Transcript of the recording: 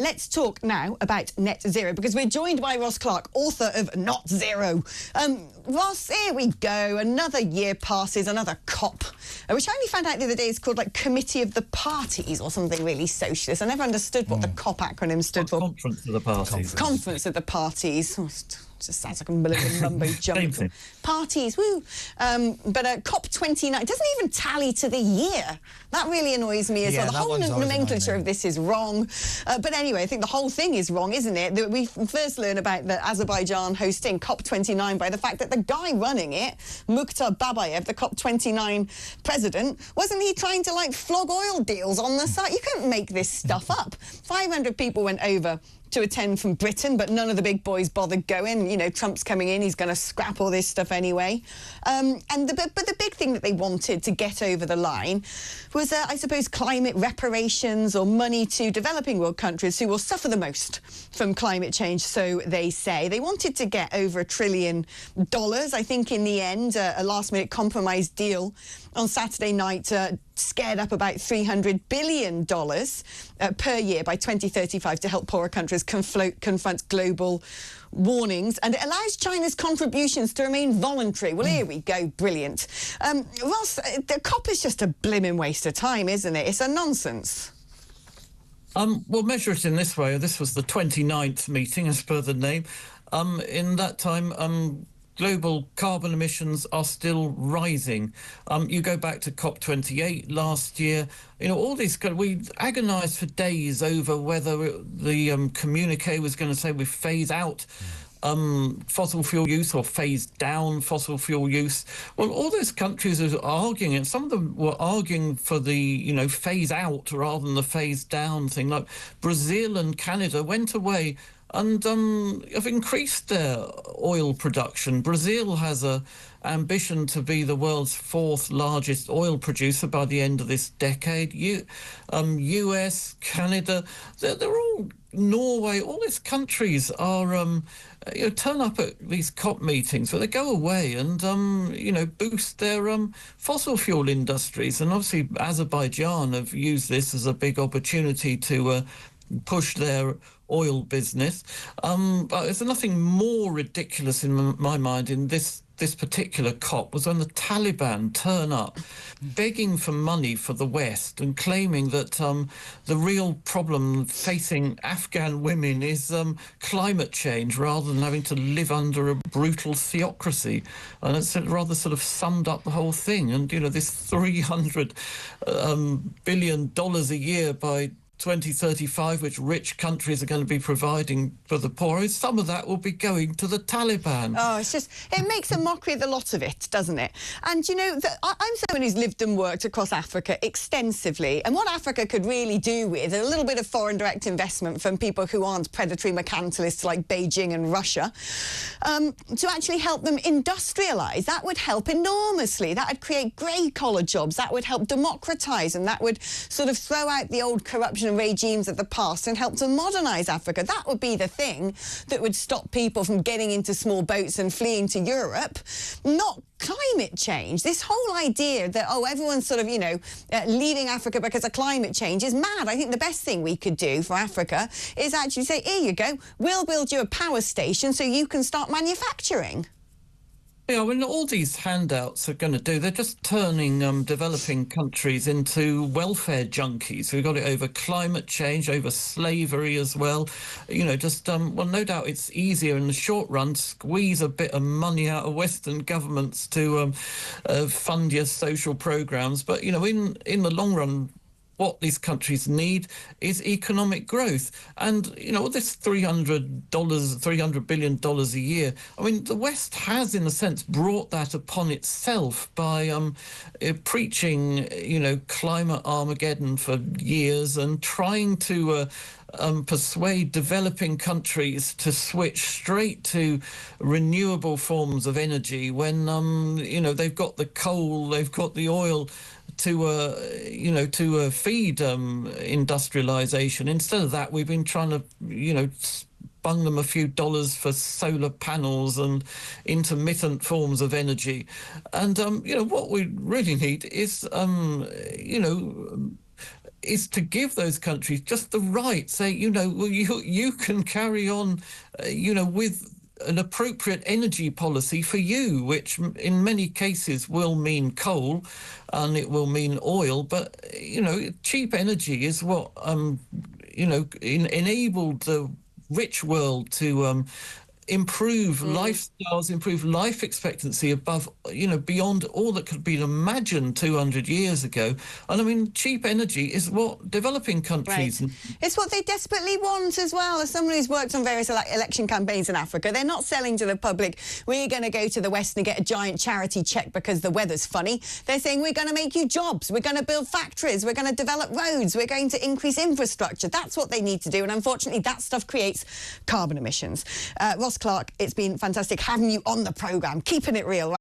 Let's talk now about net zero, because we're joined by Ross Clark, author of Not Zero. Ross, here we go. Another year passes, another COP, which I only found out the other day is called like Committee of the Parties or something really socialist. I never understood what the COP acronym stood for. Conference of the Parties. Conference of the Parties. Oh, just sounds like a million mumbo jumbo. Parties, woo. But Cop29 doesn't even tally to the year. That really annoys me as well. The whole nomenclature of this is wrong. But anyway, I think the whole thing is wrong, isn't it? We first learn about the Azerbaijan hosting Cop29 by the fact that the guy running it, Mukhtar Babayev, the Cop29 president, wasn't he trying to like flog oil deals on the side? You can't make this stuff up. 500 people went over to attend from Britain, but none of the big boys bothered going. You know, Trump's coming in, he's going to scrap all this stuff anyway. But the big thing that they wanted to get over the line was, I suppose, climate reparations or money to developing world countries who will suffer the most from climate change, so they say. They wanted to get over $1 trillion. I think in the end, a last-minute compromise deal on Saturday night scared up about $300 billion per year by 2035 to help poorer countries confront global warnings, and it allows China's contributions to remain voluntary. Well, here we go. Brilliant. Ross, the COP is just a blimmin' waste of time, isn't it? It's a nonsense. We'll measure it in this way. This was the 29th meeting, as per the name. In that time, global carbon emissions are still rising. You go back to COP28 last year, you know, all these, we agonised for days over whether the communique was going to say we phase out fossil fuel use or phase down fossil fuel use. Well, all those countries are arguing, and some of them were arguing for the, you know, phase out rather than the phase down thing. Like Brazil and Canada went away and have increased their oil production. Brazil has a ambition to be the world's 4th largest oil producer by the end of this decade. US, Canada, they're all, Norway, all these countries are, you know, turn up at these COP meetings where they go away and, you know, boost their fossil fuel industries. And obviously Azerbaijan have used this as a big opportunity to push their oil business. But there's nothing more ridiculous in my mind in this particular COP was when the Taliban turn up begging for money for the West and claiming that the real problem facing Afghan women is climate change rather than having to live under a brutal theocracy. And it's rather sort of summed up the whole thing. And, you know, this $300 billion a year by 2035, which rich countries are going to be providing for the poor, some of that will be going to the Taliban. Oh, it's just, it makes a mockery of the lot of it, doesn't it? And, you know, I'm someone who's lived and worked across Africa extensively, and what Africa could really do with a little bit of foreign direct investment from people who aren't predatory mercantilists like Beijing and Russia, to actually help them industrialise. That would help enormously. That would create grey-collar jobs. That would help democratise, and that would sort of throw out the old corruption regimes of the past and help to modernise Africa. That would be the thing that would stop people from getting into small boats and fleeing to Europe, not climate change. This whole idea that, oh, everyone's sort of, you know, leaving Africa because of climate change is mad. I think the best thing we could do for Africa is actually say, here you go, we'll build you a power station so you can start manufacturing. Yeah, I mean, all these handouts are going to do, they're just turning developing countries into welfare junkies. We've got it over climate change, over slavery as well. You know, just, well, no doubt it's easier in the short run to squeeze a bit of money out of Western governments to fund your social programs. But, you know, in the long run, what these countries need is economic growth. And, you know, this $300 billion a year, I mean, the West has, in a sense, brought that upon itself by preaching, you know, climate Armageddon for years and trying to persuade developing countries to switch straight to renewable forms of energy when, you know, they've got the coal, they've got the oil to, you know, to feed industrialization. Instead of that, we've been trying to, you know, bung them a few dollars for solar panels and intermittent forms of energy. And, you know, what we really need is, you know, is to give those countries just the right, say, you know, well, you can carry on, you know, with an appropriate energy policy for you, which in many cases will mean coal and it will mean oil. But, you know, cheap energy is what, you know, enabled the rich world to improve lifestyles, improve life expectancy above, you know, beyond all that could be imagined 200 years ago. And I mean, cheap energy is what developing countries... Right. It's what they desperately want as well. As someone who's worked on various election campaigns in Africa, they're not selling to the public, we're going to go to the West and get a giant charity check because the weather's funny. They're saying, we're going to make you jobs, we're going to build factories, we're going to develop roads, we're going to increase infrastructure. That's what they need to do. And unfortunately, that stuff creates carbon emissions. Ross Clark, it's been fantastic having you on the programme, keeping it real.